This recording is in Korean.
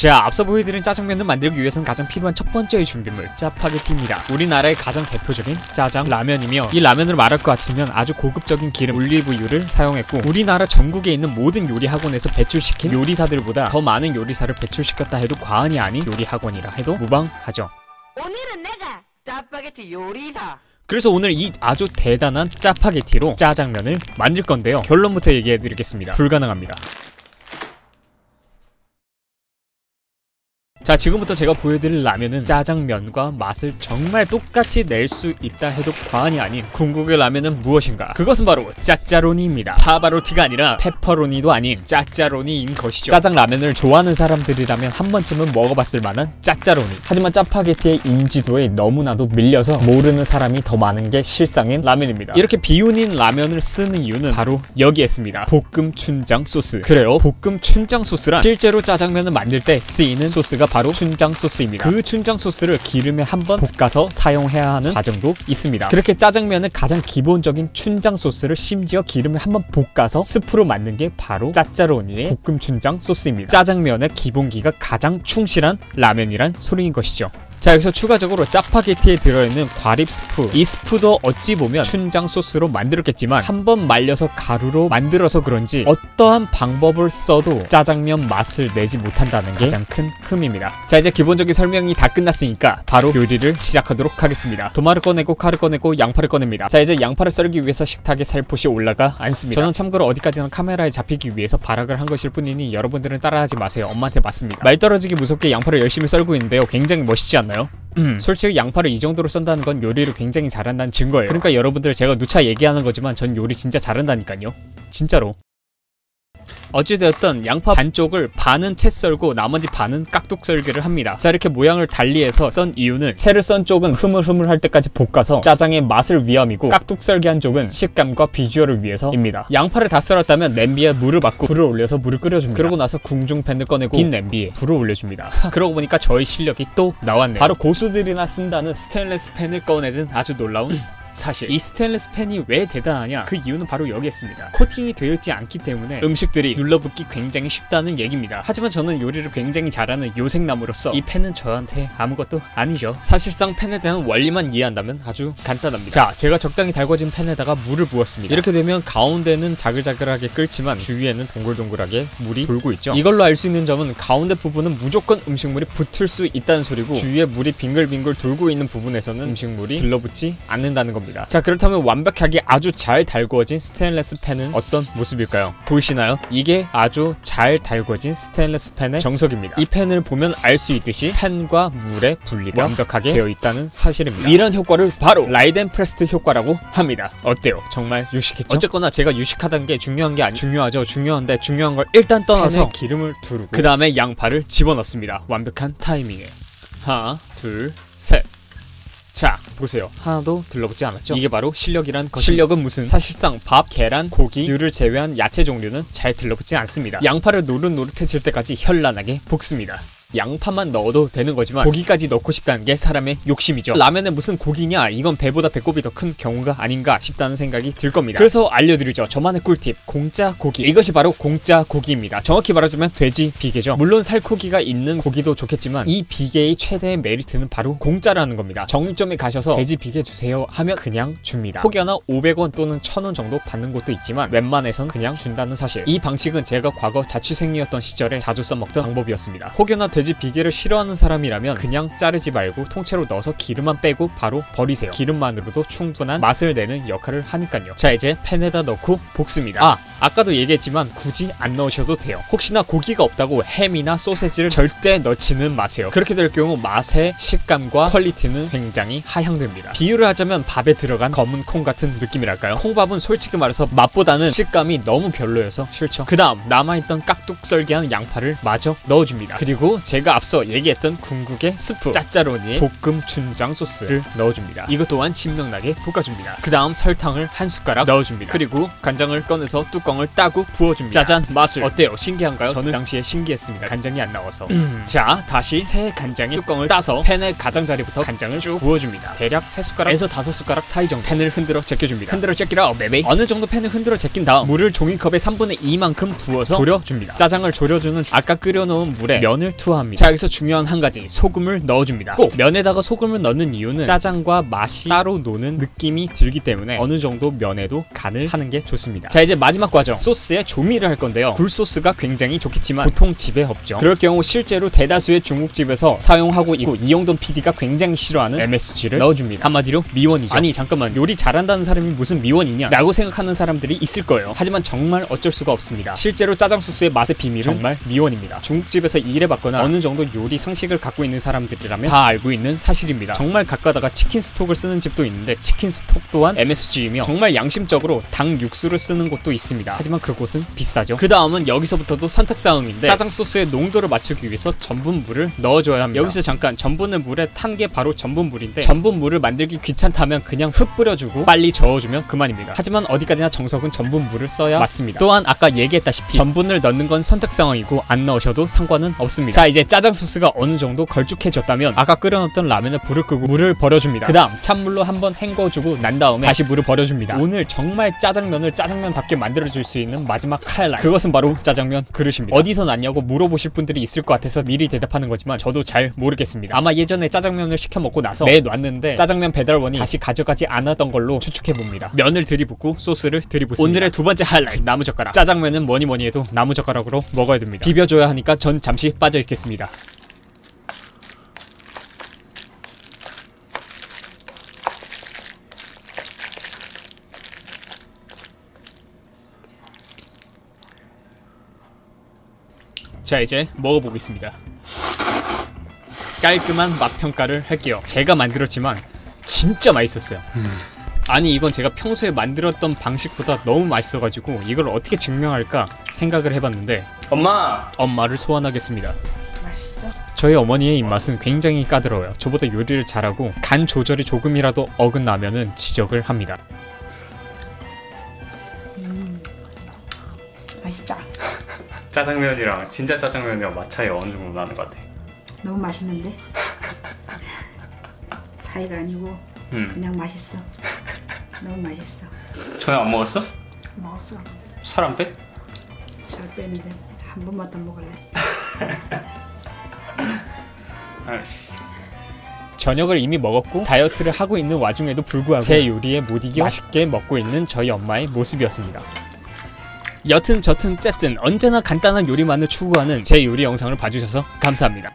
자, 앞서 보여드린 짜장면을 만들기 위해서는 가장 필요한 첫 번째의 준비물 짜파게티입니다. 우리나라의 가장 대표적인 짜장 라면이며, 이 라면을 말할 것 같으면 아주 고급적인 기름 올리브유를 사용했고, 우리나라 전국에 있는 모든 요리 학원에서 배출시킨 요리사들보다 더 많은 요리사를 배출시켰다 해도 과언이 아닌 요리 학원이라 해도 무방하죠. 오늘은 내가 짜파게티 요리사. 그래서 오늘 이 아주 대단한 짜파게티로 짜장면을 만들 건데요. 결론부터 얘기해드리겠습니다. 불가능합니다. 자, 지금부터 제가 보여드릴 라면은 짜장면과 맛을 정말 똑같이 낼 수 있다 해도 과언이 아닌 궁극의 라면은 무엇인가? 그것은 바로 짜짜로니입니다. 파바로티가 아니라 페퍼로니도 아닌 짜짜로니인 것이죠. 짜장 라면을 좋아하는 사람들이라면 한 번쯤은 먹어봤을 만한 짜짜로니. 하지만 짜파게티의 인지도에 너무나도 밀려서 모르는 사람이 더 많은 게 실상인 라면입니다. 이렇게 비운인 라면을 쓰는 이유는 바로 여기에 있습니다. 볶음 춘장 소스. 그래요, 볶음 춘장 소스란 실제로 짜장면을 만들 때 쓰이는 소스가 바로 춘장 소스입니다. 그 춘장 소스를 기름에 한번 볶아서 사용해야 하는 과정도 있습니다. 그렇게 짜장면의 가장 기본적인 춘장 소스를 심지어 기름에 한번 볶아서 스프로 만든 게 바로 짜짜로니의 볶음 춘장 소스입니다. 짜장면의 기본기가 가장 충실한 라면이란 소리인 것이죠. 자, 여기서 추가적으로 짜파게티에 들어있는 과립 스프, 이 스프도 어찌 보면 춘장 소스로 만들었겠지만 한번 말려서 가루로 만들어서 그런지 어떠한 방법을 써도 짜장면 맛을 내지 못한다는 게 가장 큰 흠입니다. 자, 이제 기본적인 설명이 다 끝났으니까 바로 요리를 시작하도록 하겠습니다. 도마를 꺼내고 칼을 꺼내고 양파를 꺼냅니다. 자, 이제 양파를 썰기 위해서 식탁에 살포시 올라가 앉습니다. 저는 참고로 어디까지나 카메라에 잡히기 위해서 발악을 한 것일 뿐이니 여러분들은 따라하지 마세요. 엄마한테 맞습니다. 말 떨어지기 무섭게 양파를 열심히 썰고 있는데요. 굉장히 멋있지 않나요? 솔직히 양파를 이 정도로 썬다는 건 요리를 굉장히 잘한다는 증거예요. 그러니까 여러분들, 제가 누차 얘기하는 거지만 전 요리 진짜 잘한다니까요. 진짜로. 어찌되었든 양파 반쪽을 반은 채 썰고 나머지 반은 깍둑 썰기를 합니다. 자, 이렇게 모양을 달리해서 썬 이유는 채를 썬 쪽은 흐물흐물할 때까지 볶아서 짜장의 맛을 위함이고, 깍둑 썰기한 쪽은 식감과 비주얼을 위해서입니다. 양파를 다 썰었다면 냄비에 물을 붓고 불을 올려서 물을 끓여줍니다. 그러고 나서 궁중팬을 꺼내고 빈 냄비에 불을 올려줍니다. 그러고 보니까 저의 실력이 또 나왔네요. 바로 고수들이나 쓴다는 스테인리스 팬을 꺼내든 아주 놀라운 사실. 이 스테인리스 팬이 왜 대단하냐? 그 이유는 바로 여기에 있습니다. 코팅이 되어 있지 않기 때문에 음식들이 눌러붙기 굉장히 쉽다는 얘기입니다. 하지만 저는 요리를 굉장히 잘하는 요생남으로서 이 팬은 저한테 아무것도 아니죠. 사실상 팬에 대한 원리만 이해한다면 아주 간단합니다. 자, 제가 적당히 달궈진 팬에다가 물을 부었습니다. 이렇게 되면 가운데는 자글자글하게 끓지만 주위에는 동글동글하게 물이 돌고 있죠. 이걸로 알 수 있는 점은 가운데 부분은 무조건 음식물이 붙을 수 있다는 소리고, 주위에 물이 빙글빙글 돌고 있는 부분에서는 음식물이 들러붙지 않는다는 겁니다. 자, 그렇다면 완벽하게 아주 잘 달구어진 스테인리스 팬은 어떤 모습일까요? 보이시나요? 이게 아주 잘 달구어진 스테인리스 팬의 정석입니다. 이 팬을 보면 알 수 있듯이 팬과 물의 분리가 완벽하게 되어 있다는 사실입니다. 이런 효과를 바로 라이덴프레스트 효과라고 합니다. 어때요? 정말 유식했죠? 어쨌거나 제가 유식하다는 게 중요한 게 중요하죠. 중요한데 중요한 걸 일단 떠나서 팬에 기름을 두르고 그 다음에 양파를 집어넣습니다. 완벽한 타이밍에. 하나, 둘, 셋. 자, 보세요. 하나도 들러붙지 않았죠? 이게 바로 실력이란 것입니다. 실력은 무슨? 사실상 밥, 계란, 고기, 류를 제외한 야채 종류는 잘 들러붙지 않습니다. 양파를 노릇노릇해질 때까지 현란하게 볶습니다. 양파만 넣어도 되는 거지만 고기까지 넣고 싶다는 게 사람의 욕심이죠. 라면에 무슨 고기냐? 이건 배보다 배꼽이 더 큰 경우가 아닌가 싶다는 생각이 들 겁니다. 그래서 알려드리죠. 저만의 꿀팁, 공짜 고기. 이것이 바로 공짜 고기입니다. 정확히 말하자면 돼지 비계죠. 물론 살코기가 있는 고기도 좋겠지만 이 비계의 최대의 메리트는 바로 공짜라는 겁니다. 정육점에 가셔서 돼지 비계 주세요 하면 그냥 줍니다. 혹여나 500원 또는 1000원 정도 받는 곳도 있지만 웬만해선 그냥 준다는 사실. 이 방식은 제가 과거 자취생이었던 시절에 자주 써먹던 방법이었습니다. 혹여나 돼지 비계를 싫어하는 사람이라면 그냥 자르지 말고 통째로 넣어서 기름만 빼고 바로 버리세요. 기름만으로도 충분한 맛을 내는 역할을 하니까요. 자, 이제 팬에다 넣고 볶습니다. 아까도 얘기했지만 굳이 안 넣으셔도 돼요. 혹시나 고기가 없다고 햄이나 소세지를 절대 넣지는 마세요. 그렇게 될 경우 맛의 식감과 퀄리티는 굉장히 하향됩니다. 비유를 하자면 밥에 들어간 검은 콩 같은 느낌이랄까요? 콩밥은 솔직히 말해서 맛보다는 식감이 너무 별로여서 싫죠. 그 다음 남아있던 깍둑 썰기한 양파를 마저 넣어줍니다. 그리고 제가 앞서 얘기했던 궁극의 스프 짜짜로니의 볶음 춘장 소스를 넣어줍니다. 이것 또한 신명나게 볶아줍니다. 그 다음 설탕을 한 숟가락 넣어줍니다. 그리고 간장을 꺼내서 뚜껑을 따고 부어줍니다. 짜잔, 마술 어때요? 신기한가요? 저는 당시에 신기했습니다. 간장이 안 나와서. 자, 다시 새 간장의 뚜껑을 따서 팬의 가장자리부터 간장을 쭉 부어줍니다. 대략 3숟가락에서 5숟가락 사이 정도 팬을 흔들어 제껴줍니다. 흔들어 제끼라 베베. 어느 정도 팬을 흔들어 제낀 다음 물을 종이컵의 3분의 2만큼 부어서 졸여줍니다. 짜장을 졸여주는 아까 끓여놓은 물에 면을 투하 좋아합니다. 자, 여기서 중요한 한 가지, 소금을 넣어줍니다. 꼭 면에다가 소금을 넣는 이유는 짜장과 맛이 따로 노는 느낌이 들기 때문에 어느 정도 면에도 간을 하는 게 좋습니다. 자, 이제 마지막 과정, 소스에 조미를 할 건데요. 굴소스가 굉장히 좋겠지만 보통 집에 없죠. 그럴 경우 실제로 대다수의 중국집에서 사용하고 있고 이영돈 PD가 굉장히 싫어하는 MSG를 넣어줍니다. 한마디로 미원이죠. 아니 잠깐만, 요리 잘한다는 사람이 무슨 미원이냐 라고 생각하는 사람들이 있을 거예요. 하지만 정말 어쩔 수가 없습니다. 실제로 짜장 소스의 맛의 비밀은 정말 미원입니다. 중국집에서 일해봤거나 어느 정도 요리 상식을 갖고 있는 사람들이라면 다 알고 있는 사실입니다. 정말 가까다가 치킨 스톡을 쓰는 집도 있는데 치킨 스톡 또한 MSG이며 정말 양심적으로 닭 육수를 쓰는 곳도 있습니다. 하지만 그곳은 비싸죠. 그 다음은 여기서부터도 선택사항인데 짜장 소스의 농도를 맞추기 위해서 전분물을 넣어줘야 합니다. 여기서 잠깐, 전분을 물에 탄 게 바로 전분물인데 전분물을 만들기 귀찮다면 그냥 흙 뿌려주고 빨리 저어주면 그만입니다. 하지만 어디까지나 정석은 전분물을 써야 맞습니다. 또한 아까 얘기했다시피 전분을 넣는 건 선택사항이고 안 넣으셔도 상관은 없습니다. 자, 이제 짜장 소스가 어느 정도 걸쭉해졌다면 아까 끓여놨던 라면에 불을 끄고 물을 버려줍니다. 그 다음 찬물로 한번 헹궈주고 난 다음에 다시 물을 버려줍니다. 오늘 정말 짜장면을 짜장면답게 만들어줄 수 있는 마지막 하이라이트, 그것은 바로 짜장면 그릇입니다. 어디서 났냐고 물어보실 분들이 있을 것 같아서 미리 대답하는 거지만 저도 잘 모르겠습니다. 아마 예전에 짜장면을 시켜 먹고 나서 내놨는데 짜장면 배달원이 다시 가져가지 않았던 걸로 추측해봅니다. 면을 들이붓고 소스를 들이붓습니다. 오늘의 두 번째 하이라이트, 나무젓가락. 짜장면은 뭐니 해도 나무젓가락으로 먹어야 됩니다. 비벼줘야 하니까 전 잠시 빠져있겠습니다. 자, 이제 먹어보겠습니다. 깔끔한 맛 평가를 할게요. 제가 만들었지만 진짜 맛있었어요. 아니 이건 제가 평소에 만들었던 방식보다 너무 맛있어가지고 이걸 어떻게 증명할까 생각을 해봤는데 엄마를 소환하겠습니다. 맛있어? 저희 어머니의 입맛은 굉장히 까다로워요. 저보다 요리를 잘하고 간 조절이 조금이라도 어긋나면은 지적을 합니다. 맛있다. 짜장면이랑 진짜 짜장면이랑 맛 차이 어느 정도 나는 것 같아. 너무 맛있는데? 차이가 아니고 그냥 맛있어. 너무 맛있어. 저녁 안 먹었어? 먹었어. 살 안 빼? 살 빼는데 한 번만 더 먹을래. 알았어. 저녁을 이미 먹었고 다이어트를 하고 있는 와중에도 불구하고 제 요리에 못 이겨 맛있게 먹고 있는 저희 엄마의 모습이었습니다. 여튼 저튼 쨌든 언제나 간단한 요리만을 추구하는 제 요리 영상을 봐주셔서 감사합니다.